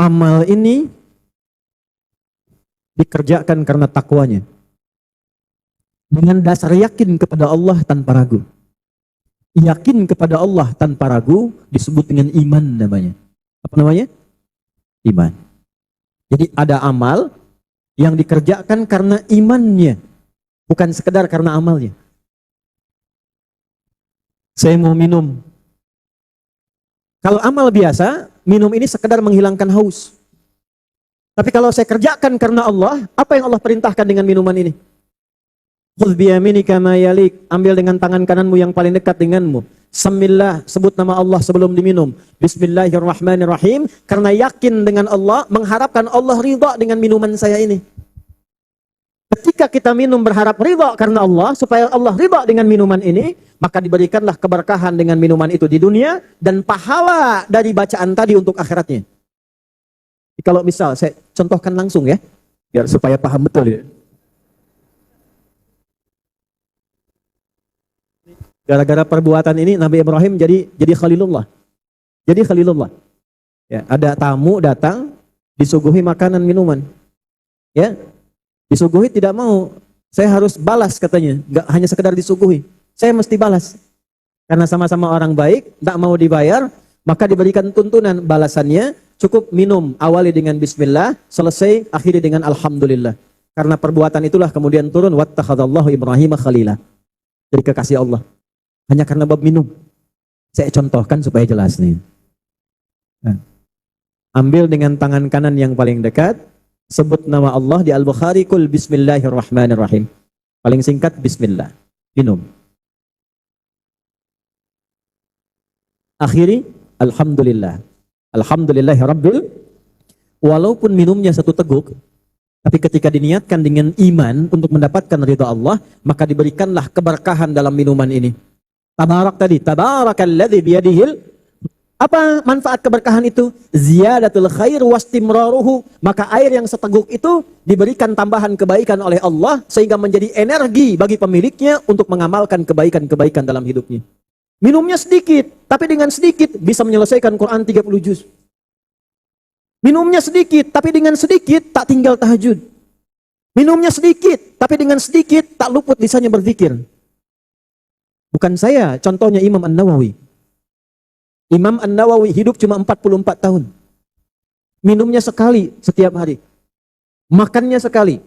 amal ini dikerjakan karena takwanya. Dengan dasar yakin kepada Allah tanpa ragu. Yakin kepada Allah tanpa ragu disebut dengan iman namanya. Apa namanya? Iman. Jadi ada amal yang dikerjakan karena imannya, bukan sekedar karena amalnya. Saya mau minum. Kalau amal biasa, minum ini sekedar menghilangkan haus. Tapi kalau saya kerjakan karena Allah, apa yang Allah perintahkan dengan minuman ini? Khudh biyaminika ma yalik, ambil dengan tangan kananmu yang paling dekat denganmu. Samillah, sebut nama Allah sebelum diminum. Bismillahirrahmanirrahim, karena yakin dengan Allah, mengharapkan Allah ridha dengan minuman saya ini. Ketika kita minum berharap ridha karena Allah, supaya Allah ridha dengan minuman ini, maka diberikanlah keberkahan dengan minuman itu di dunia, dan pahala dari bacaan tadi untuk akhiratnya. Kalau misal, saya contohkan langsung ya, biar supaya paham betul ya. Gara-gara perbuatan ini Nabi Ibrahim jadi Khalilullah. Jadi Khalilullah. Ya, ada tamu datang, disuguhi makanan minuman. Ya, disuguhi tidak mau. Saya harus balas katanya. Enggak hanya sekedar disuguhi. Saya mesti balas. Karena sama-sama orang baik, tak mau dibayar, maka diberikan tuntunan balasannya. Cukup minum, awali dengan bismillah, selesai akhiri dengan alhamdulillah. Karena perbuatan itulah kemudian turun wattakhadallahu Ibrahim khalila. Jadi kekasih Allah. Hanya karena bab minum. Saya contohkan supaya jelas nih. Nah, ambil dengan tangan kanan yang paling dekat, sebut nama Allah di Al-Bukhari, kul bismillahirrahmanirrahim. Paling singkat bismillah. Minum. Akhiri alhamdulillah. Alhamdulillahirabbil. Walaupun minumnya satu teguk, tapi ketika diniatkan dengan iman untuk mendapatkan ridha Allah, maka diberikanlah keberkahan dalam minuman ini. Tabarak tadi, tabarakalladzi biyadihil. Apa manfaat keberkahan itu? Ziyadatul khair wastimraruhu. Maka air yang seteguk itu diberikan tambahan kebaikan oleh Allah sehingga menjadi energi bagi pemiliknya untuk mengamalkan kebaikan-kebaikan dalam hidupnya. Minumnya sedikit, tapi dengan sedikit bisa menyelesaikan Quran 30 juz. Minumnya sedikit, tapi dengan sedikit tak tinggal tahajud. Minumnya sedikit, tapi dengan sedikit tak luput lisannya berzikir. Bukan saya, contohnya Imam An-Nawawi. Imam An-Nawawi hidup cuma 44 tahun. Minumnya sekali setiap hari. Makannya sekali.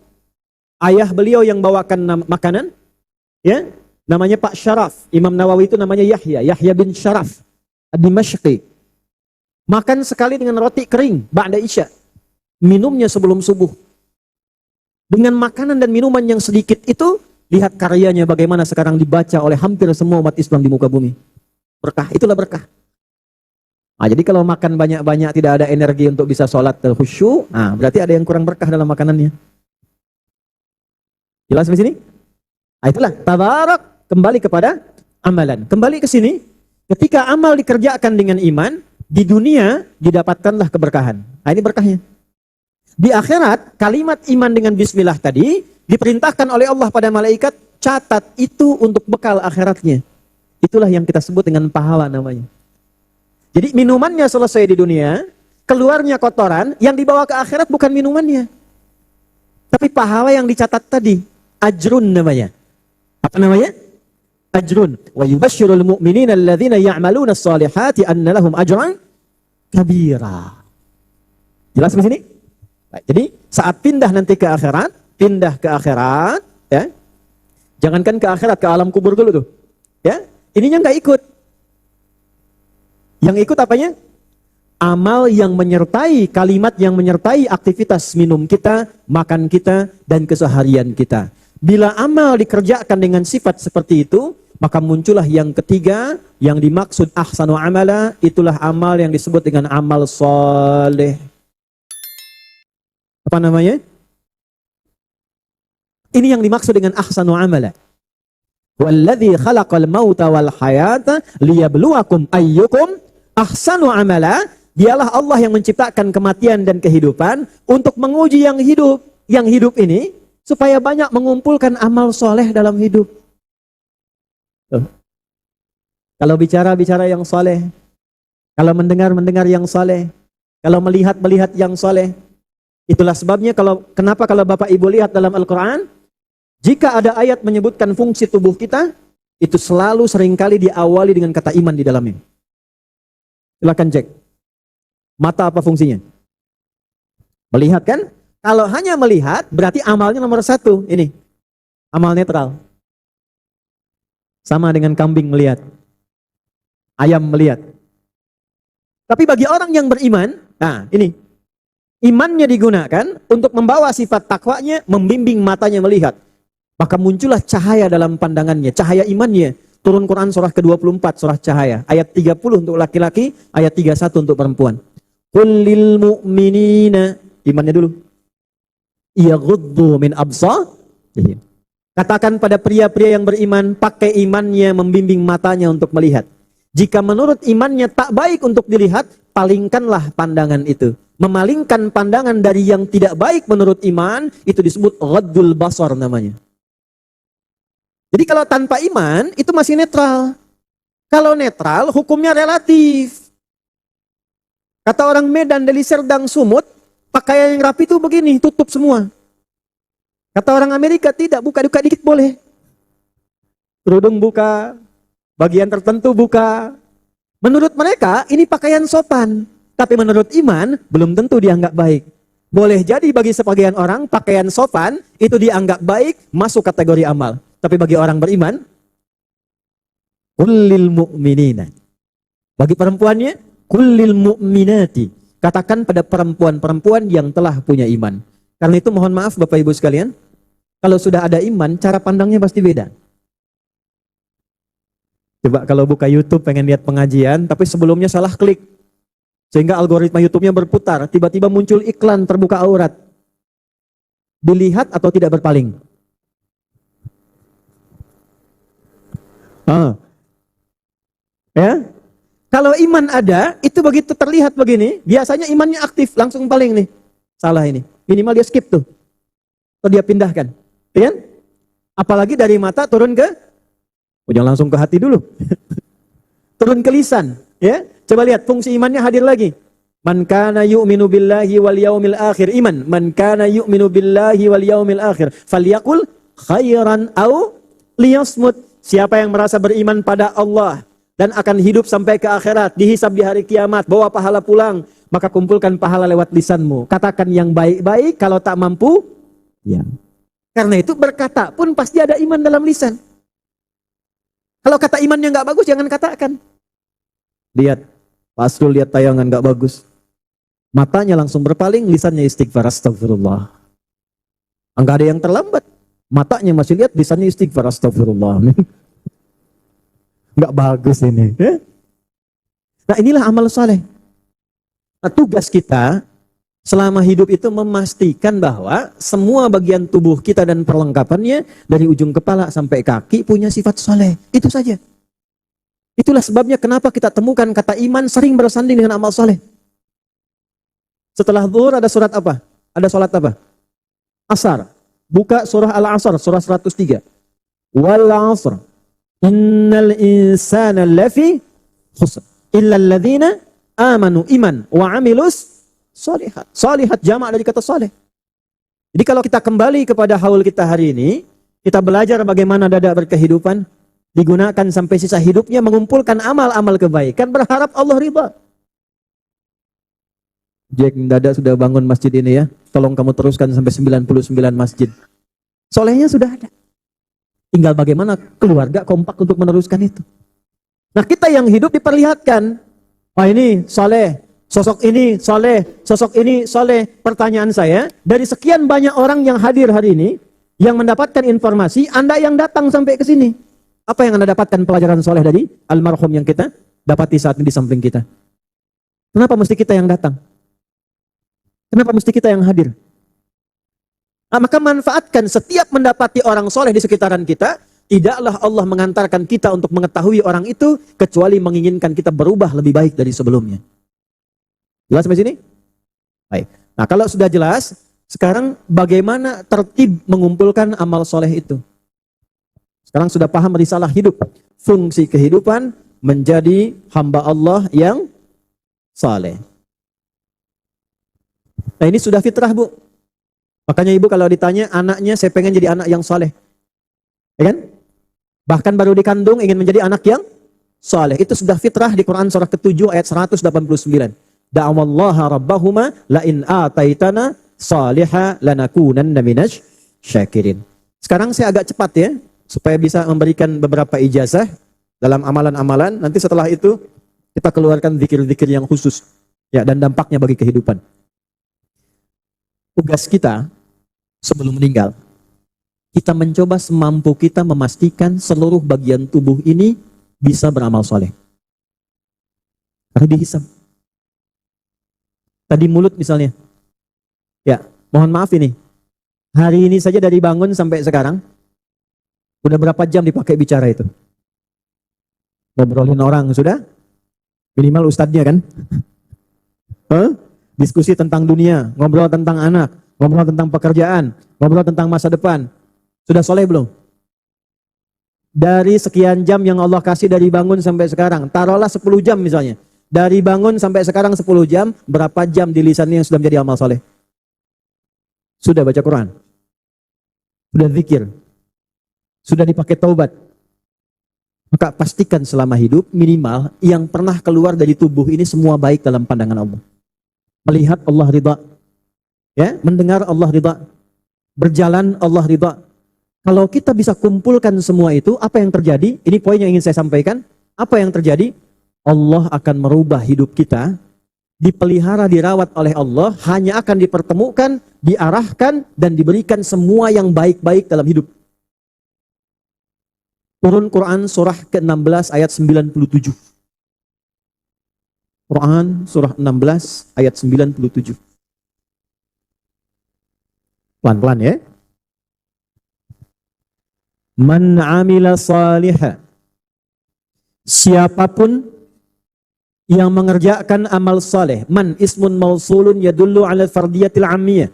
Ayah beliau yang bawakan makanan, ya, namanya Pak Syaraf. Imam Nawawi itu namanya Yahya bin Syaraf Ad-Dimashqi. Makan sekali dengan roti kering, ba'da isya. Minumnya sebelum subuh. Dengan makanan dan minuman yang sedikit itu, lihat karyanya bagaimana sekarang dibaca oleh hampir semua umat Islam di muka bumi. Berkah, itulah berkah. Nah, jadi kalau makan banyak-banyak tidak ada energi untuk bisa sholat khusyuk, nah, berarti ada yang kurang berkah dalam makanannya. Jelas di sini? Nah, itulah tabarak, kembali kepada amalan. Kembali ke sini, ketika amal dikerjakan dengan iman, di dunia didapatkanlah keberkahan. Nah, ini berkahnya. Di akhirat, kalimat iman dengan bismillah tadi diperintahkan oleh Allah pada malaikat, catat itu untuk bekal akhiratnya. Itulah yang kita sebut dengan pahala namanya. Jadi minumannya selesai di dunia, keluarnya kotoran, yang dibawa ke akhirat bukan minumannya. Tapi pahala yang dicatat tadi, ajrun namanya. Apa namanya? Ajrun. Wa yubashshirul mu'minina alladzina ya'maluna as-salihati anna lahum ajran kabira. Jelas di sini? Baik, jadi saat pindah nanti ke akhirat, ya. Jangankan ke akhirat, ke alam kubur dulu tuh. Ya, ininya nggak ikut. Yang ikut apanya? Amal yang menyertai, kalimat yang menyertai aktivitas minum kita, makan kita, dan keseharian kita. Bila amal dikerjakan dengan sifat seperti itu, maka muncullah yang ketiga, yang dimaksud ahsanu amala, itulah amal yang disebut dengan amal soleh. Apa namanya? Ini yang dimaksud dengan ahsanu amala. Walladzi khalaqal mauta wal hayata liyabluwakum ayyukum ahsanu amala. Dialah Allah yang menciptakan kematian dan kehidupan untuk menguji yang hidup. Yang hidup ini supaya banyak mengumpulkan amal soleh dalam hidup. Kalau bicara yang soleh, kalau mendengar yang soleh, Kalau melihat yang soleh. Itulah sebabnya kenapa kalau Bapak Ibu lihat dalam Al-Quran, jika ada ayat menyebutkan fungsi tubuh kita, itu selalu seringkali diawali dengan kata iman di dalamnya. Silakan cek. Mata apa fungsinya? Melihat kan? Kalau hanya melihat, berarti amalnya nomor 1. Ini. Amal netral. Sama dengan kambing melihat. Ayam melihat. Tapi bagi orang yang beriman, nah ini. Imannya digunakan untuk membawa sifat takwanya, membimbing matanya melihat. Maka muncullah cahaya dalam pandangannya, cahaya imannya. Turun Quran surah ke-24, surah cahaya. Ayat 30 untuk laki-laki, ayat 31 untuk perempuan. Qul lil mu'minina, imannya dulu. Yaghuddu min absarihim. Katakan pada pria-pria yang beriman, pakai imannya membimbing matanya untuk melihat. Jika menurut imannya tak baik untuk dilihat, palingkanlah pandangan itu. Memalingkan pandangan dari yang tidak baik menurut iman, itu disebut ghaddul basar namanya. Jadi kalau tanpa iman, itu masih netral. Kalau netral, hukumnya relatif. Kata orang Medan, Deli Serdang, Sumut, pakaian yang rapi itu begini, tutup semua. Kata orang Amerika, tidak, buka-buka dikit boleh. Kerudung buka, bagian tertentu buka. Menurut mereka, ini pakaian sopan. Tapi menurut iman, belum tentu dianggap baik. Boleh jadi bagi sebagian orang, pakaian sopan, itu dianggap baik, masuk kategori amal. Tapi bagi orang beriman, kullil mu'minina. Bagi perempuannya, kullil mu'minati. Katakan pada perempuan-perempuan yang telah punya iman. Karena itu mohon maaf Bapak Ibu sekalian, kalau sudah ada iman, cara pandangnya pasti beda. Coba kalau buka YouTube pengen lihat pengajian, tapi sebelumnya salah klik. Sehingga algoritma YouTube-nya berputar, tiba-tiba muncul iklan terbuka aurat. Dilihat atau tidak berpaling? Ya? Kalau iman ada, itu begitu terlihat begini, biasanya imannya aktif, langsung paling nih. Salah ini. Minimal dia skip tuh. Atau dia pindahkan. Ya? Apalagi dari mata turun ke, jangan langsung ke hati dulu. Turun ke lisan. Ya? Coba lihat fungsi imannya hadir lagi. Man kana yu'minu billahi wal yaumil akhir. Iman. Man kana yu'minu billahi wal yaumil akhir. Falyaqul khairan au liyasmut. Siapa yang merasa beriman pada Allah dan akan hidup sampai ke akhirat, dihisab di hari kiamat, bawa pahala pulang, maka kumpulkan pahala lewat lisanmu. Katakan yang baik-baik, kalau tak mampu, ya. Karena itu berkata pun pasti ada iman dalam lisan. Kalau kata imannya nggak bagus, jangan katakan. Lihat, pas lu lihat tayangan nggak bagus, matanya langsung berpaling, lisannya istighfar, astagfirullah. Enggak ada yang terlambat. Matanya masih lihat, lisannya istighfar, astagfirullah. Nggak bagus ini. Nah inilah amal soleh. Nah, tugas kita selama hidup itu memastikan bahwa semua bagian tubuh kita dan perlengkapannya dari ujung kepala sampai kaki punya sifat soleh. Itu saja. Itulah sebabnya kenapa kita temukan kata iman sering bersanding dengan amal soleh. Setelah zuhur ada surat apa? Ada sholat apa? Asar. Buka surah Al-Asr, surah 103. Wal asr. Innal insana lafi khusr illa alladhina amanu iman wa amilus sholihat. Sholihat jamak dari kata soleh. Jadi kalau kita kembali kepada haul kita hari ini, kita belajar bagaimana dada berkehidupan, digunakan sampai sisa hidupnya mengumpulkan amal-amal kebaikan, berharap Allah ridha. Jack, dada sudah bangun masjid ini ya, tolong kamu teruskan sampai 99 masjid. Solehnya sudah ada. Tinggal bagaimana keluarga kompak untuk meneruskan itu. Nah kita yang hidup diperlihatkan. Oh ini soleh, sosok ini soleh, sosok ini soleh. Pertanyaan saya, dari sekian banyak orang yang hadir hari ini, yang mendapatkan informasi, Anda yang datang sampai ke sini. Apa yang Anda dapatkan pelajaran soleh dari almarhum yang kita dapati saat ini di samping kita? Kenapa mesti kita yang datang? Kenapa mesti kita yang hadir? Nah, maka manfaatkan setiap mendapati orang soleh di sekitaran kita. Tidaklah Allah mengantarkan kita untuk mengetahui orang itu kecuali menginginkan kita berubah lebih baik dari sebelumnya. Jelas sampai sini? Baik. Nah kalau sudah jelas, sekarang bagaimana tertib mengumpulkan amal soleh itu? Sekarang sudah paham risalah hidup. Fungsi kehidupan menjadi hamba Allah yang soleh. Nah ini sudah fitrah bu. Makanya ibu kalau ditanya anaknya saya pengen jadi anak yang soleh. Ya kan? Bahkan baru dikandung ingin menjadi anak yang soleh. Itu sudah fitrah di Quran surah ke-7 ayat 189. Da'awallaha rabbahuma la'in ataitana salihah lanakunanna minasy syakirin. Sekarang saya agak cepat ya, supaya bisa memberikan beberapa ijazah dalam amalan-amalan. Nanti setelah itu kita keluarkan zikir-zikir yang khusus ya dan dampaknya bagi kehidupan. Tugas kita sebelum meninggal, kita mencoba semampu kita memastikan seluruh bagian tubuh ini bisa beramal soleh. Karena dihisab. Tadi mulut misalnya. Ya, mohon maaf ini. Hari ini saja dari bangun sampai sekarang, udah berapa jam dipakai bicara itu? Ngobrolin orang sudah? Minimal ustadznya kan? Diskusi tentang dunia, ngobrol tentang anak, ngobrol tentang pekerjaan, ngobrol tentang masa depan. Sudah soleh belum? Dari sekian jam yang Allah kasih dari bangun sampai sekarang, taruhlah 10 jam misalnya. Dari bangun sampai sekarang 10 jam, berapa jam di lisannya yang sudah menjadi amal soleh? Sudah baca Quran? Sudah zikir? Sudah dipakai taubat? Maka pastikan selama hidup minimal yang pernah keluar dari tubuh ini semua baik dalam pandangan Allah. Melihat Allah ridha, ya, mendengar Allah ridha, berjalan Allah ridha. Kalau kita bisa kumpulkan semua itu, apa yang terjadi? Ini poin yang ingin saya sampaikan. Apa yang terjadi? Allah akan merubah hidup kita, dipelihara, dirawat oleh Allah, hanya akan dipertemukan, diarahkan, dan diberikan semua yang baik-baik dalam hidup. Turun Quran surah ke-16 ayat 97. Quran surah 16 ayat 97. Pelan-pelan ya. Man amila salihah. Siapapun yang mengerjakan amal saleh. Man ismun mausulun yadullu ala fardiyatil ammiyah.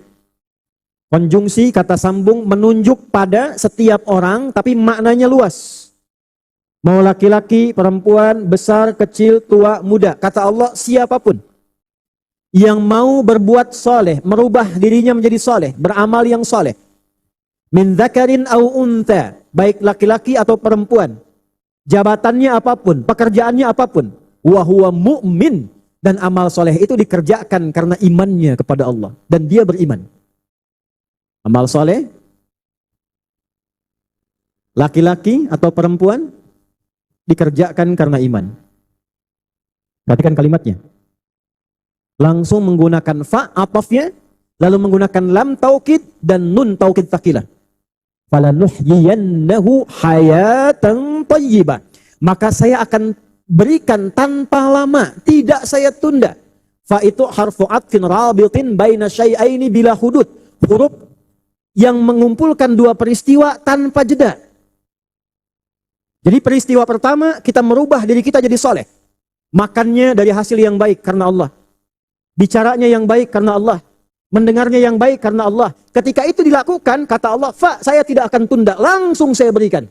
Konjungsi kata sambung menunjuk pada setiap orang tapi maknanya luas. Mau laki-laki, perempuan, besar, kecil, tua, muda. Kata Allah siapapun yang mau berbuat saleh, merubah dirinya menjadi saleh, beramal yang saleh. Min dzakarin au unta, baik laki-laki atau perempuan. Jabatannya apapun, pekerjaannya apapun. Wa huwa mu'min, dan amal soleh itu dikerjakan karena imannya kepada Allah dan dia beriman. Amal soleh laki-laki atau perempuan dikerjakan karena iman. Perhatikan kalimatnya. Langsung menggunakan fa atafnya, lalu menggunakan lam taukid dan nun taukid tsaqilah. Falanuhyiyannahu hayatan thayyibah. Maka saya akan berikan tanpa lama, tidak saya tunda. Fa itu harfu atfin rabitin baina syai'aini bila hudud. Huruf yang mengumpulkan dua peristiwa tanpa jeda. Jadi peristiwa pertama, kita merubah diri kita jadi soleh. Makannya dari hasil yang baik karena Allah. Bicaranya yang baik karena Allah. Mendengarnya yang baik karena Allah. Ketika itu dilakukan, kata Allah, fa, saya tidak akan tunda, langsung saya berikan.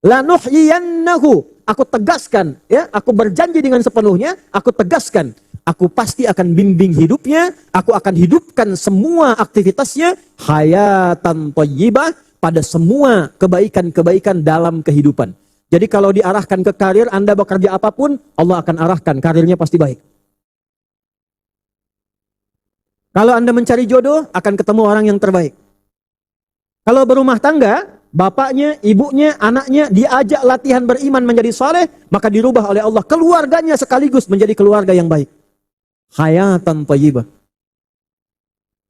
Lanuhyiyannahu. Aku tegaskan, ya, aku berjanji dengan sepenuhnya, aku tegaskan, aku pasti akan bimbing hidupnya, aku akan hidupkan semua aktivitasnya, hayatan thayyibah, pada semua kebaikan-kebaikan dalam kehidupan. Jadi kalau diarahkan ke karir, Anda bekerja apapun, Allah akan arahkan, karirnya pasti baik. Kalau Anda mencari jodoh, akan ketemu orang yang terbaik. Kalau berumah tangga, bapaknya, ibunya, anaknya diajak latihan beriman menjadi saleh, maka dirubah oleh Allah keluarganya sekaligus menjadi keluarga yang baik. Hayatan thayyibah.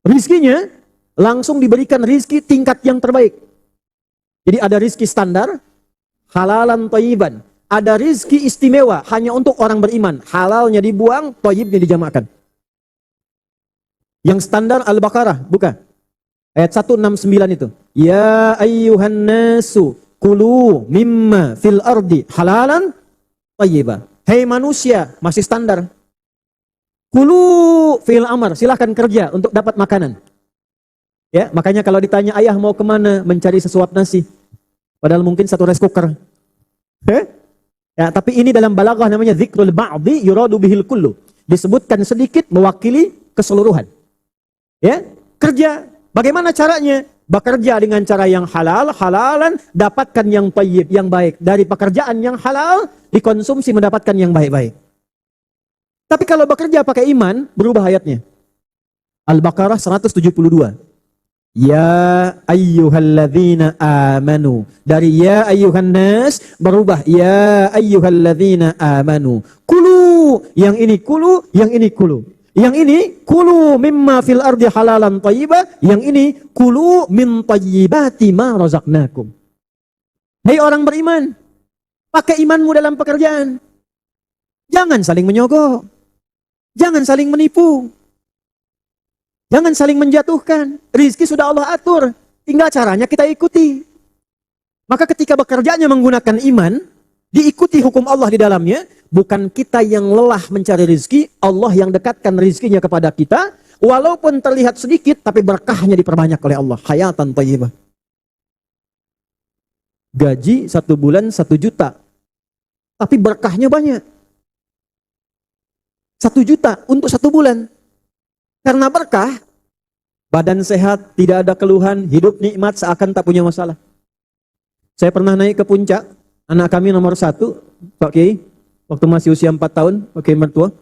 Rizkinya langsung diberikan rizki tingkat yang terbaik. Jadi ada rizki standar, halalan thayyiban. Ada rizki istimewa hanya untuk orang beriman. Halalnya dibuang, thayyibnya dijamakkan. Yang standar Al-Baqarah, bukan? Ayat 169 itu. Ya ayyuhan nasu kulu mimma fil ardi halalan thayyibah. Hei manusia, masih standar. Kulu fil amar, silahkan kerja untuk dapat makanan. Ya, makanya kalau ditanya ayah mau kemana mencari sesuap nasi, padahal mungkin satu rice cooker. Ya, tapi ini dalam balaghah namanya dzikrul ba'dhi yuradu bihil kullu. Disebutkan sedikit mewakili keseluruhan. Ya, kerja. Bagaimana caranya? Bekerja dengan cara yang halal, halalan, dapatkan yang thayyib, yang baik. Dari pekerjaan yang halal, dikonsumsi mendapatkan yang baik-baik. Tapi kalau bekerja pakai iman, berubah ayatnya. Al-Baqarah 172. Ya ayyuhalladzina amanu. Dari ya ayyuhan nas berubah ya ayyuhalladzina amanu. Kulu, yang ini kulu, yang ini kulu. Yang ini kulu mimma fil ardi halalan thayyibah, yang ini kulu min thayyibati ma razaqnakum. Hei orang beriman, pakai imanmu dalam pekerjaan. Jangan saling menyogok. Jangan saling menipu. Jangan saling menjatuhkan. Rizki sudah Allah atur. Tinggal caranya kita ikuti. Maka ketika bekerjanya menggunakan iman, diikuti hukum Allah di dalamnya, bukan kita yang lelah mencari rizki, Allah yang dekatkan rizkinya kepada kita, walaupun terlihat sedikit, tapi berkahnya diperbanyak oleh Allah. Hayatan thayyibah. Gaji 1 bulan 1 juta, tapi berkahnya banyak. 1 juta untuk 1 bulan. Karena berkah, badan sehat, tidak ada keluhan, hidup nikmat, seakan tak punya masalah. Saya pernah naik ke puncak, anak kami nomor 1, Pak Kiai, waktu masih usia 4 tahun, Pak Kiai mertua,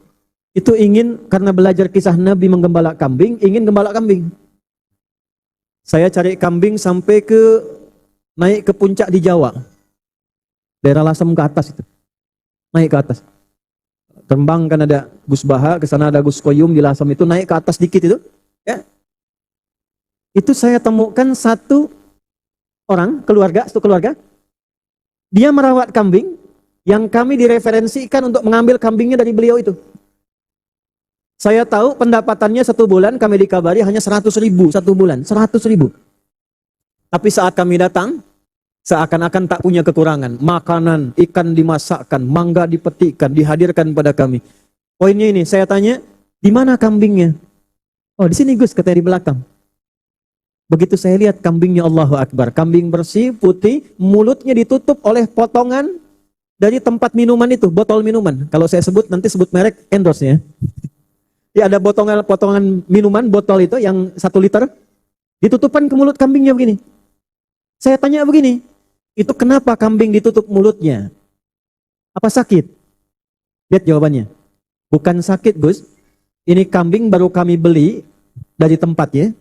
itu ingin, karena belajar kisah Nabi menggembala kambing, ingin gembala kambing. Saya cari kambing sampai naik ke puncak di Jawa. Daerah Lasem ke atas itu. Naik ke atas. Rembang kan ada Gus Baha, ke sana ada Gus Koyum di Lasem itu, naik ke atas dikit itu, ya. Itu saya temukan satu keluarga, dia merawat kambing yang kami direferensikan untuk mengambil kambingnya dari beliau itu. Saya tahu pendapatannya 1 bulan, kami dikabari hanya 100.000 1 bulan, 100.000. Tapi saat kami datang, seakan-akan tak punya kekurangan. Makanan, ikan dimasakkan, mangga dipetikkan, dihadirkan pada kami. Poinnya ini, saya tanya, di mana kambingnya? Oh, di sini Gus, katanya di belakang. Begitu saya lihat kambingnya, Allahu Akbar. Kambing bersih, putih, mulutnya ditutup oleh potongan dari tempat minuman itu, botol minuman. Kalau saya sebut, nanti sebut merek, endorse ya. Ya ada potongan minuman, botol itu yang 1 liter, ditutupkan ke mulut kambingnya begini. Saya tanya begini, itu kenapa kambing ditutup mulutnya? Apa sakit? Lihat jawabannya. Bukan sakit, Gus. Ini kambing baru kami beli dari tempatnya.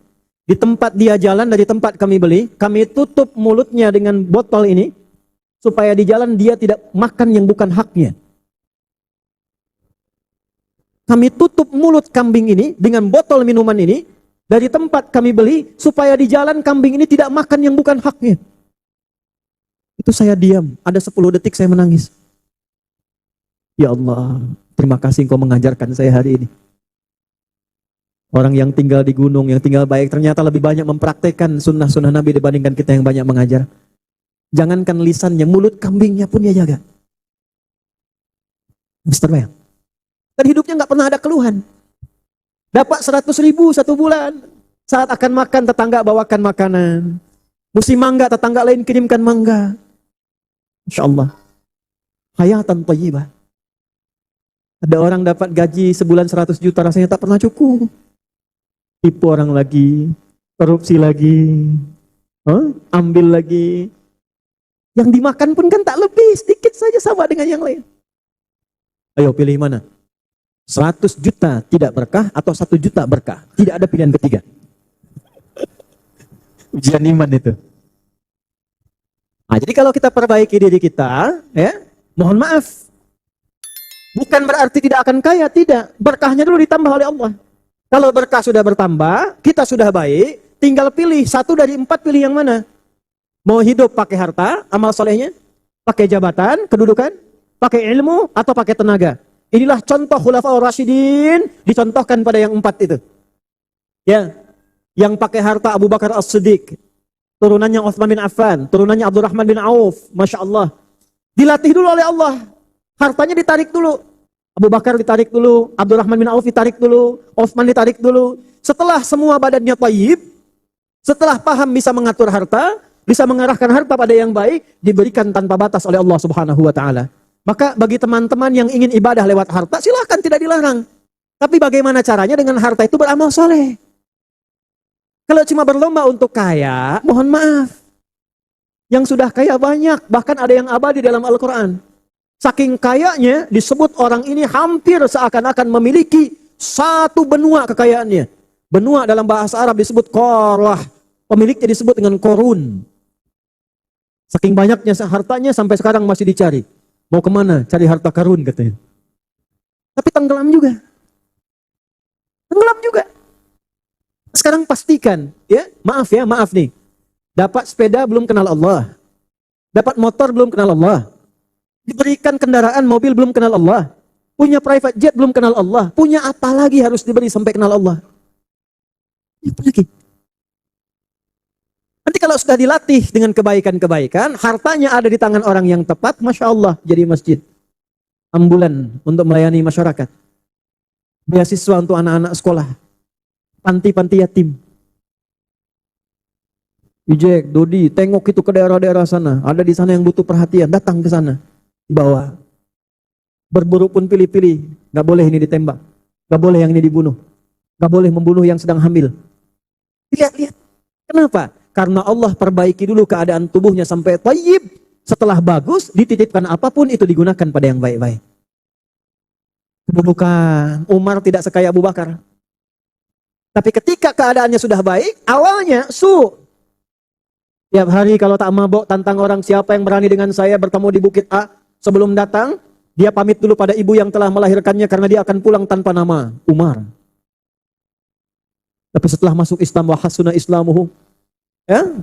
Di tempat dia jalan, dari tempat kami beli, kami tutup mulutnya dengan botol ini, supaya di jalan dia tidak makan yang bukan haknya. Kami tutup mulut kambing ini dengan botol minuman ini, dari tempat kami beli, supaya di jalan kambing ini tidak makan yang bukan haknya. Itu saya diam, ada 10 detik saya menangis. Ya Allah, terima kasih Engkau mengajarkan saya hari ini. Orang yang tinggal di gunung, yang tinggal baik, ternyata lebih banyak mempraktekkan sunnah-sunnah Nabi dibandingkan kita yang banyak mengajar. Jangankan lisannya, mulut kambingnya pun dia jaga. Mr. Well. Dan hidupnya nggak pernah ada keluhan. Dapat 100.000 1 bulan. Saat akan makan, tetangga bawakan makanan. Musim mangga, tetangga lain kirimkan mangga. Insya Allah. Hayatan thayyibah. Ada orang dapat gaji sebulan 100 juta, rasanya tak pernah cukup. Tipu orang lagi, korupsi lagi, ambil lagi. Yang dimakan pun kan tak lebih, sedikit saja sama dengan yang lain. Ayo pilih mana? 100 juta tidak berkah atau 1 juta berkah? Tidak ada pilihan ketiga. Ujian iman itu. Nah, jadi kalau kita perbaiki diri kita, ya, mohon maaf. Bukan berarti tidak akan kaya, tidak. Berkahnya dulu ditambah oleh Allah. Kalau berkah sudah bertambah, kita sudah baik, tinggal pilih 1 dari 4, pilih yang mana? Mau hidup pakai harta, amal solehnya, pakai jabatan, kedudukan, pakai ilmu, atau pakai tenaga. Inilah contoh Khulafaur Rasyidin, dicontohkan pada yang 4 itu. Ya, yang pakai harta Abu Bakar As-Siddiq, turunannya Utsman bin Affan, turunannya Abdurrahman bin Auf, Masya Allah. Dilatih dulu oleh Allah. Hartanya ditarik dulu. Abu Bakar ditarik dulu, Abdurrahman bin Auf ditarik dulu, Utsman ditarik dulu. Setelah semua badannya thayyib, setelah paham bisa mengatur harta, bisa mengarahkan harta pada yang baik, diberikan tanpa batas oleh Allah Subhanahu wa taala. Maka bagi teman-teman yang ingin ibadah lewat harta, silahkan, tidak dilarang. Tapi bagaimana caranya dengan harta itu beramal soleh? Kalau cuma berlomba untuk kaya, mohon maaf. Yang sudah kaya banyak, bahkan ada yang abadi dalam Al-Quran. Saking kayanya disebut orang ini hampir seakan-akan memiliki satu benua kekayaannya. Benua dalam bahasa Arab disebut korah. Pemiliknya disebut dengan korun. Saking banyaknya hartanya sampai sekarang masih dicari. Mau kemana? Cari harta karun katanya. Tapi tenggelam juga. Tenggelam juga. Sekarang pastikan, maaf nih. Dapat sepeda belum kenal Allah. Dapat motor belum kenal Allah. Diberikan kendaraan mobil belum kenal Allah. Punya private jet belum kenal Allah. Punya apa lagi harus diberi sampai kenal Allah? Apa lagi? Nanti kalau sudah dilatih dengan kebaikan-kebaikan, hartanya ada di tangan orang yang tepat, Masya Allah, jadi masjid. Ambulan untuk melayani masyarakat. Beasiswa untuk anak-anak sekolah. Panti-panti yatim. Ijek, Dodi, tengok itu ke daerah-daerah sana. Ada di sana yang butuh perhatian, datang ke sana. Dibawa. Berburu pun pilih-pilih. Gak boleh ini ditembak. Gak boleh yang ini dibunuh. Gak boleh membunuh yang sedang hamil. Lihat-lihat. Kenapa? Karena Allah perbaiki dulu keadaan tubuhnya sampai thayyib. Setelah bagus, dititipkan apapun itu digunakan pada yang baik-baik. Bukan. Umar tidak sekaya Abu Bakar. Tapi ketika keadaannya sudah baik, awalnya tiap hari kalau tak mabok tantang orang, siapa yang berani dengan saya bertemu di Bukit A. Sebelum datang, dia pamit dulu pada ibu yang telah melahirkannya karena dia akan pulang tanpa nama. Umar. Tapi setelah masuk Islam, wa hasuna islamuhu,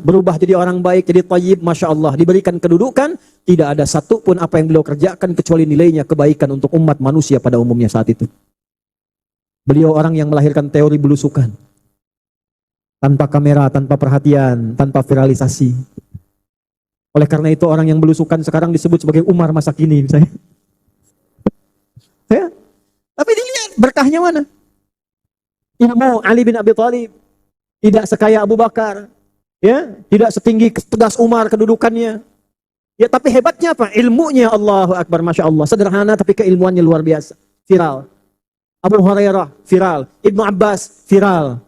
berubah jadi orang baik, jadi thayyib, Masya Allah. Diberikan kedudukan, tidak ada satu pun apa yang beliau kerjakan kecuali nilainya kebaikan untuk umat manusia pada umumnya saat itu. Beliau orang yang melahirkan teori belusukan. Tanpa kamera, tanpa perhatian, tanpa viralisasi. Oleh karena itu orang yang belusukan sekarang disebut sebagai Umar masa kini misalnya. Tapi dilihat berkahnya mana? Ilmu Ali bin Abi Thalib tidak sekaya Abu Bakar. Tidak setinggi tegas Umar kedudukannya. Tapi hebatnya apa? Ilmunya, Allahu Akbar, Masya Allah. Sederhana tapi keilmuannya luar biasa. Viral. Abu Hurairah, viral. Ibnu Abbas, viral.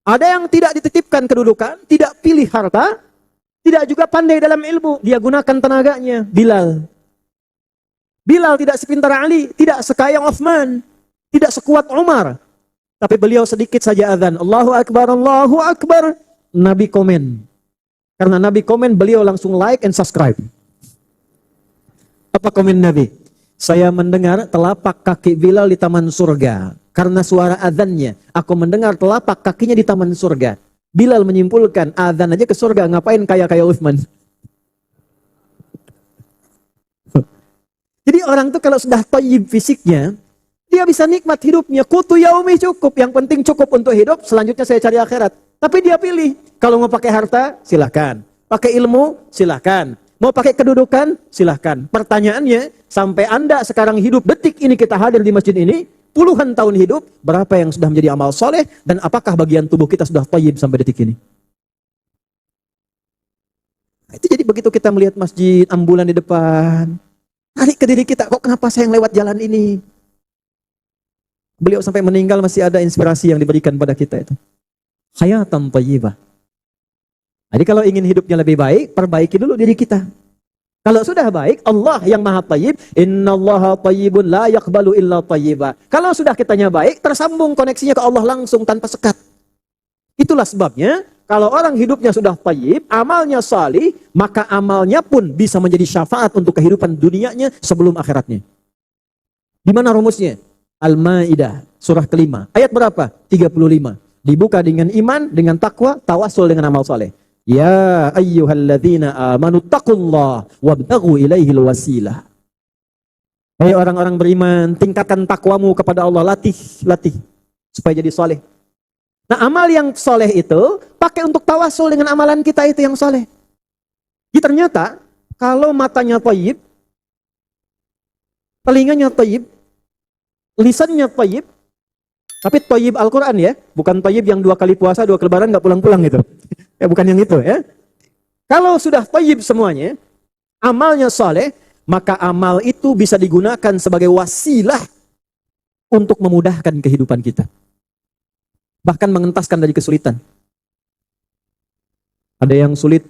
Ada yang tidak dititipkan kedudukan, tidak pilih harta, tidak juga pandai dalam ilmu. Dia gunakan tenaganya. Bilal. Bilal tidak sepintar Ali, tidak sekaya Uthman, tidak sekuat Umar. Tapi beliau sedikit saja azan. Allahu Akbar, Allahu Akbar. Nabi komen. Karena Nabi komen, beliau langsung like and subscribe. Apa komen Nabi? Saya mendengar telapak kaki Bilal di taman surga. Karena suara azannya, aku mendengar telapak kakinya di taman surga. Bilal menyimpulkan, azan aja ke surga, ngapain kaya-kaya Uthman? Jadi orang tuh kalau sudah thayyib fisiknya, dia bisa nikmat hidupnya. Qutu yaumi cukup, yang penting cukup untuk hidup, selanjutnya saya cari akhirat. Tapi dia pilih, kalau mau pakai harta, silahkan. Pakai ilmu, silahkan. Mau pakai kedudukan, silahkan. Pertanyaannya, sampai Anda sekarang hidup, detik ini kita hadir di masjid ini, puluhan tahun hidup, berapa yang sudah menjadi amal soleh, dan apakah bagian tubuh kita sudah thayyib sampai detik ini? Itu jadi begitu kita melihat masjid, ambulan di depan, tarik ke diri kita, kok kenapa saya yang lewat jalan ini? Beliau sampai meninggal masih ada inspirasi yang diberikan pada kita itu. Hayatan thayyibah. Jadi kalau ingin hidupnya lebih baik, perbaiki dulu diri kita. Kalau sudah baik, Allah yang maha thayyib, innallaha thayyibun la yaqbalu illa thayyiba. Kalau sudah kitanya baik, tersambung koneksinya ke Allah langsung tanpa sekat. Itulah sebabnya, kalau orang hidupnya sudah thayyib, amalnya salih, maka amalnya pun bisa menjadi syafaat untuk kehidupan dunianya sebelum akhiratnya. Di mana rumusnya? Al-Maidah, surah kelima. Ayat berapa? 35. Dibuka dengan iman, dengan takwa, tawasul dengan amal saleh. Ya ayyuhalladzina amanu taqullah wabtaghu ilaihil wasilah. Hai orang-orang beriman, tingkatkan takwamu kepada Allah, latih supaya jadi saleh. Nah, amal yang saleh itu pakai untuk tawasul dengan amalan kita itu yang saleh. Jadi ternyata kalau matanya thayyib, telinganya thayyib, lisannya thayyib, tapi thayyib Al-Quran ya, bukan thayyib yang 2 kali puasa, 2 kali lebaran gak pulang-pulang gitu. Bukan yang itu ya. Kalau sudah thayyib semuanya, amalnya saleh, maka amal itu bisa digunakan sebagai wasilah untuk memudahkan kehidupan kita. Bahkan mengentaskan dari kesulitan. Ada yang sulit,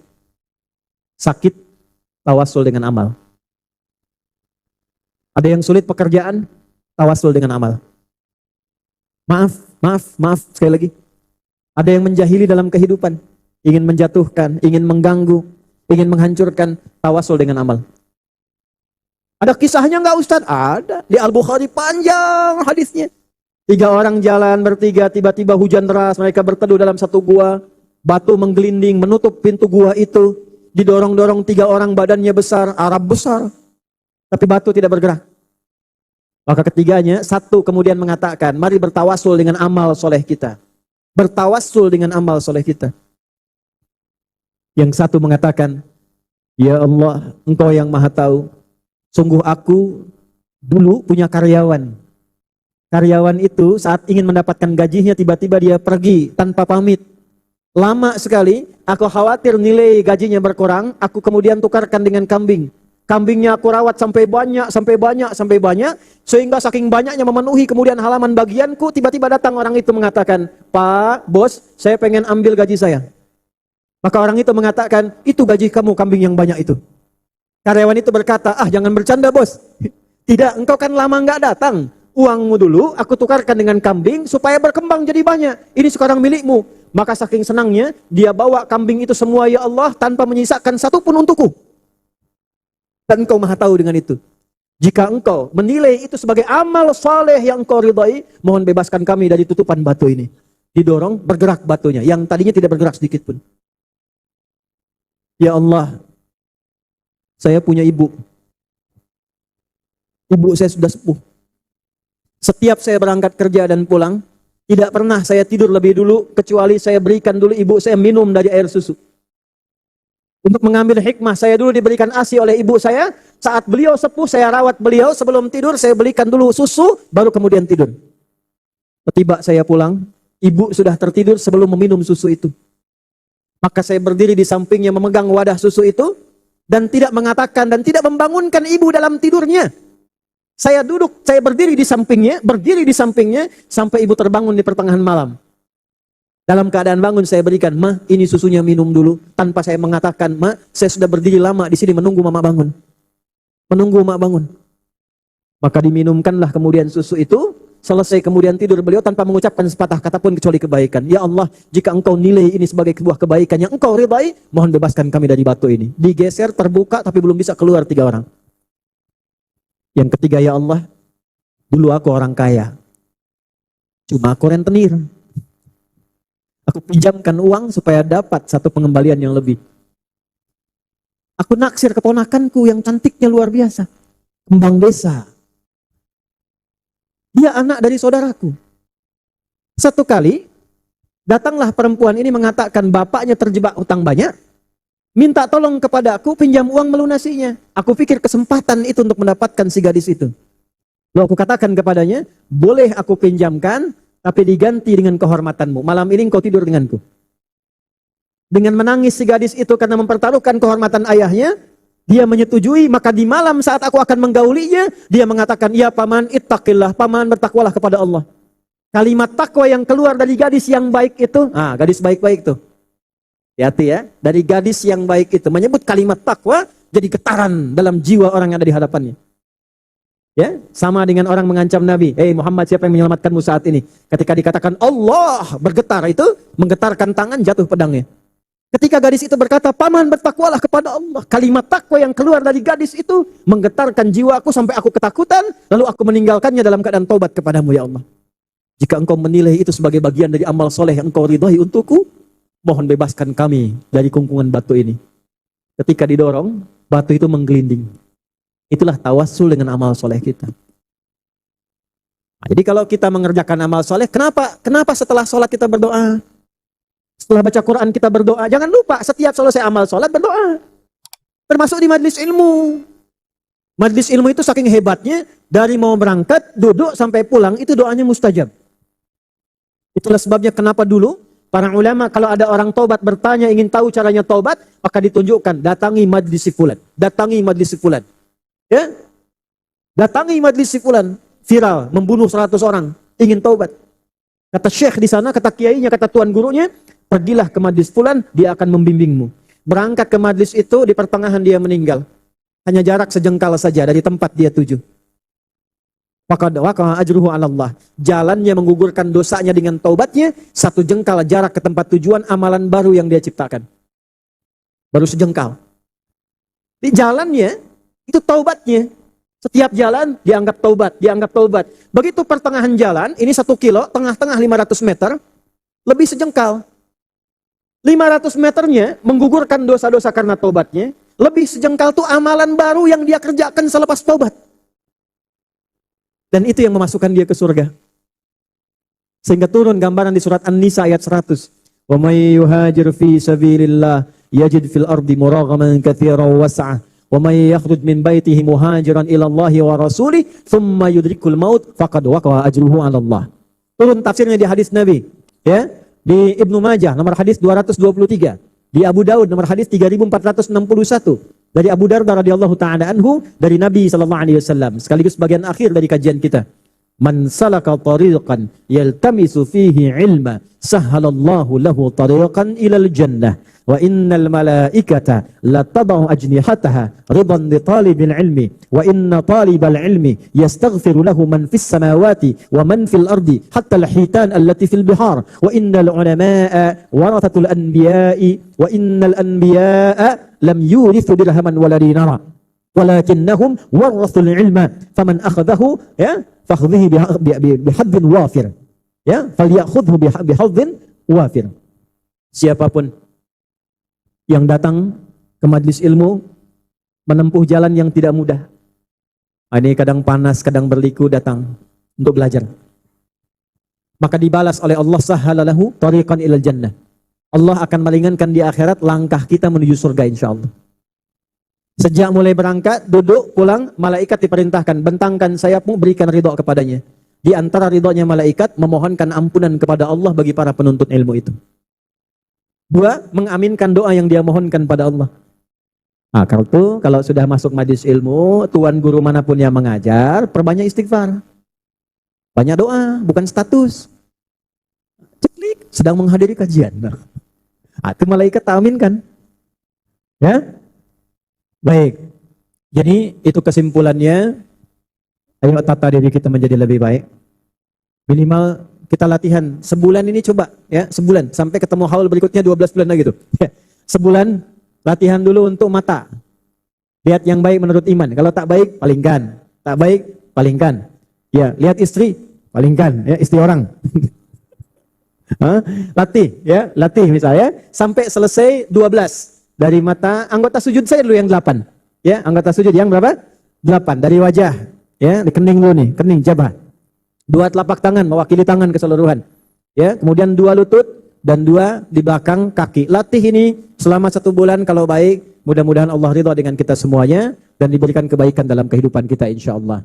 sakit, tawasul dengan amal. Ada yang sulit pekerjaan, tawasul dengan amal. Maaf, sekali lagi. Ada yang menjahili dalam kehidupan, ingin menjatuhkan, ingin mengganggu, ingin menghancurkan, tawasul dengan amal. Ada kisahnya nggak Ustaz? Ada. Di Al-Bukhari panjang hadisnya. 3 orang jalan bertiga, tiba-tiba hujan deras, mereka berteduh dalam satu gua, batu menggelinding, menutup pintu gua itu, didorong-dorong 3 orang badannya besar, Arab besar, tapi batu tidak bergerak. Maka ketiganya, satu kemudian mengatakan, mari bertawasul dengan amal soleh kita. Bertawasul dengan amal soleh kita. Yang satu mengatakan, ya Allah, Engkau yang maha tahu, sungguh aku dulu punya karyawan. Karyawan itu saat ingin mendapatkan gajinya, tiba-tiba dia pergi tanpa pamit. Lama sekali, aku khawatir nilai gajinya berkurang, aku kemudian tukarkan dengan kambing. Kambingnya aku rawat sampai banyak, sehingga saking banyaknya memenuhi kemudian halaman bagianku, tiba-tiba datang orang itu mengatakan, Pak, bos, saya pengen ambil gaji saya. Maka orang itu mengatakan, itu gaji kamu, kambing yang banyak itu. Karyawan itu berkata, jangan bercanda bos. Tidak, engkau kan lama nggak datang. Uangmu dulu, aku tukarkan dengan kambing, supaya berkembang jadi banyak. Ini sekarang milikmu. Maka saking senangnya, dia bawa kambing itu semua, ya Allah, tanpa menyisakan satu pun untukku. Dan engkau maha tahu dengan itu. Jika engkau menilai itu sebagai amal saleh yang engkau ridhai, mohon bebaskan kami dari tutupan batu ini. Didorong, bergerak batunya, yang tadinya tidak bergerak sedikit pun. Ya Allah, saya punya ibu. Ibu saya sudah sepuh. Setiap saya berangkat kerja dan pulang, tidak pernah saya tidur lebih dulu, kecuali saya berikan dulu ibu saya minum dari air susu. Untuk mengambil hikmah, saya dulu diberikan ASI oleh ibu saya. Saat beliau sepuh, saya rawat beliau. Sebelum tidur, saya belikan dulu susu, baru kemudian tidur. Tiba saya pulang, ibu sudah tertidur sebelum meminum susu itu. Maka saya berdiri di sampingnya memegang wadah susu itu, dan tidak mengatakan dan tidak membangunkan ibu dalam tidurnya. Saya duduk, saya berdiri di sampingnya, sampai ibu terbangun di pertengahan malam. Dalam keadaan bangun saya berikan, Ma, ini susunya minum dulu. Tanpa saya mengatakan, Ma, saya sudah berdiri lama di sini menunggu Mama bangun. Menunggu Mama bangun. Maka diminumkanlah kemudian susu itu. Selesai kemudian tidur beliau tanpa mengucapkan sepatah kata pun kecuali kebaikan. Ya Allah, jika engkau nilai ini sebagai sebuah kebaikan yang engkau ridhai, mohon bebaskan kami dari batu ini. Digeser, terbuka, tapi belum bisa keluar 3 orang. Yang ketiga, ya Allah, dulu aku orang kaya. Cuma aku rentenir. Aku pinjamkan uang supaya dapat satu pengembalian yang lebih. Aku naksir keponakanku yang cantiknya luar biasa. Kembang desa. Dia anak dari saudaraku. Satu kali, datanglah perempuan ini mengatakan bapaknya terjebak hutang banyak. Minta tolong kepada aku, pinjam uang melunasinya. Aku pikir kesempatan itu untuk mendapatkan si gadis itu. Lalu aku katakan kepadanya, boleh aku pinjamkan, tapi diganti dengan kehormatanmu. Malam ini engkau tidur denganku. Dengan menangis si gadis itu karena mempertaruhkan kehormatan ayahnya, dia menyetujui. Maka di malam saat aku akan menggaulinya, dia mengatakan, ya paman, ittaqillah, paman bertakwalah kepada Allah. Kalimat takwa yang keluar dari gadis yang baik itu, gadis baik-baik itu. Hati-hati ya, dari gadis yang baik itu menyebut kalimat takwa, jadi getaran dalam jiwa orang yang ada di hadapannya. Ya, sama dengan orang mengancam Nabi. Muhammad, siapa yang menyelamatkanmu saat ini? Ketika dikatakan Allah bergetar, itu menggetarkan tangan, jatuh pedangnya. Ketika gadis itu berkata, paman bertakwalah kepada Allah. Kalimat takwa yang keluar dari gadis itu menggetarkan jiwaku sampai aku ketakutan, lalu aku meninggalkannya dalam keadaan taubat kepadamu, ya Allah. Jika engkau menilai itu sebagai bagian dari amal soleh yang engkau ridhai untukku, mohon bebaskan kami dari kungkungan batu ini. Ketika didorong, batu itu menggelinding. Itulah tawassul dengan amal soleh kita. Jadi kalau kita mengerjakan amal soleh, kenapa setelah sholat kita berdoa? Setelah baca Quran kita berdoa. Jangan lupa, setiap selesai amal sholat berdoa. Termasuk di majlis ilmu. Majlis ilmu itu saking hebatnya, dari mau berangkat, duduk sampai pulang, itu doanya mustajab. Itulah sebabnya kenapa dulu para ulama kalau ada orang taubat bertanya ingin tahu caranya taubat, maka ditunjukkan, datangi majlis si fulan, datangi majlis si fulan. Ya? Datangi majlis si fulan, viral, membunuh 100 orang, ingin taubat. Kata syekh di sana, kata kiainya, kata tuan gurunya, Pergilah ke majlis fulan, dia akan membimbingmu. Berangkat ke majlis itu, di pertengahan dia meninggal. Hanya jarak sejengkal saja dari tempat dia tuju. Maka ajruhu 'ala Allah. Jalannya menggugurkan dosanya dengan taubatnya, 1 jengkal jarak ke tempat tujuan amalan baru yang dia ciptakan. Baru sejengkal. Di jalannya, itu taubatnya. Setiap jalan dianggap taubat, dianggap taubat. Begitu pertengahan jalan, ini 1 kilo, tengah-tengah 500 meter, lebih sejengkal. 500 meternya menggugurkan dosa-dosa karena taubatnya, lebih sejengkal tuh amalan baru yang dia kerjakan selepas taubat. Dan itu yang memasukkan dia ke surga. Sehingga turun gambaran di surat An-Nisa ayat 100. Wa may yuhajir fi sabilillah yajid fil ardi muraghaman katsiran was'ah. Wa may yakhruj min baitihi muhajiran ila Allah wa rasulih thumma yudrikul maut faqad waqa'a ajruhu 'ala Allah. Turun tafsirnya di hadis Nabi, ya. Di Ibnu Majah nomor hadis 223, di Abu Daud nomor hadis 3461, dari Abu Darda radhiyallahu taala anhu, dari Nabi sallallahu alaihi wasallam, sekaligus bagian akhir dari kajian kita. Man salaka tariqan yaltamisu fihi ilma sahhalallahu lahu tariqan ilal jannah wa innal malaikata latadau ajnihataha ridan li talibil ilmi wa inna talibal ilmi yastaghfiru lahu man fis samawati wa man fil ardi hatta al hitan allati fil bihar wa innal ulama'a warathatul anbiya'i wa innal anbiya'a lam yurithu dirhaman wala dinara walakinnahum warathul ilma faman akhadahu ya fakhudhihi bihadzin wafir, ya, falyakhudhu bihadzin wafir. Siapapun yang datang ke majlis ilmu menempuh jalan yang tidak mudah. Ini kadang panas, kadang berliku datang untuk belajar. Maka dibalas oleh Allah sahhalalahu tariqan ilal jannah. Allah akan meringankan di akhirat langkah kita menuju surga insyaallah. Sejak mulai berangkat, duduk, pulang, malaikat diperintahkan, bentangkan sayapmu, berikan ridho kepadanya. Di antara ridhonya malaikat, memohonkan ampunan kepada Allah bagi para penuntut ilmu itu. 2, mengaminkan doa yang dia mohonkan pada Allah. Nah, kalau sudah masuk majlis ilmu, tuan guru manapun yang mengajar, perbanyak istighfar. Banyak doa, bukan status. Ceklik, sedang menghadiri kajian. Nah, itu malaikat aminkan. Ya? Baik, jadi itu kesimpulannya. Ayo tata diri kita menjadi lebih baik. Minimal kita latihan sebulan ini, coba ya, sebulan sampai ketemu haul berikutnya 12 bulan lagi tuh. Sebulan latihan dulu untuk mata. Lihat yang baik menurut iman. Kalau tak baik, palingkan. Tak baik, palingkan. Ya, lihat istri, palingkan. Ya, istri orang. Latih, ya, latih misalnya sampai selesai 12. Dari mata, anggota sujud saya dulu yang 8. Ya, anggota sujud yang berapa? 8. Dari wajah, ya, di kening dulu nih, kening, jabah. 2 telapak tangan, mewakili tangan keseluruhan. Ya, kemudian 2 lutut dan 2 di belakang kaki. Latih ini selama 1 bulan, kalau baik, mudah-mudahan Allah ridha dengan kita semuanya dan diberikan kebaikan dalam kehidupan kita insyaallah.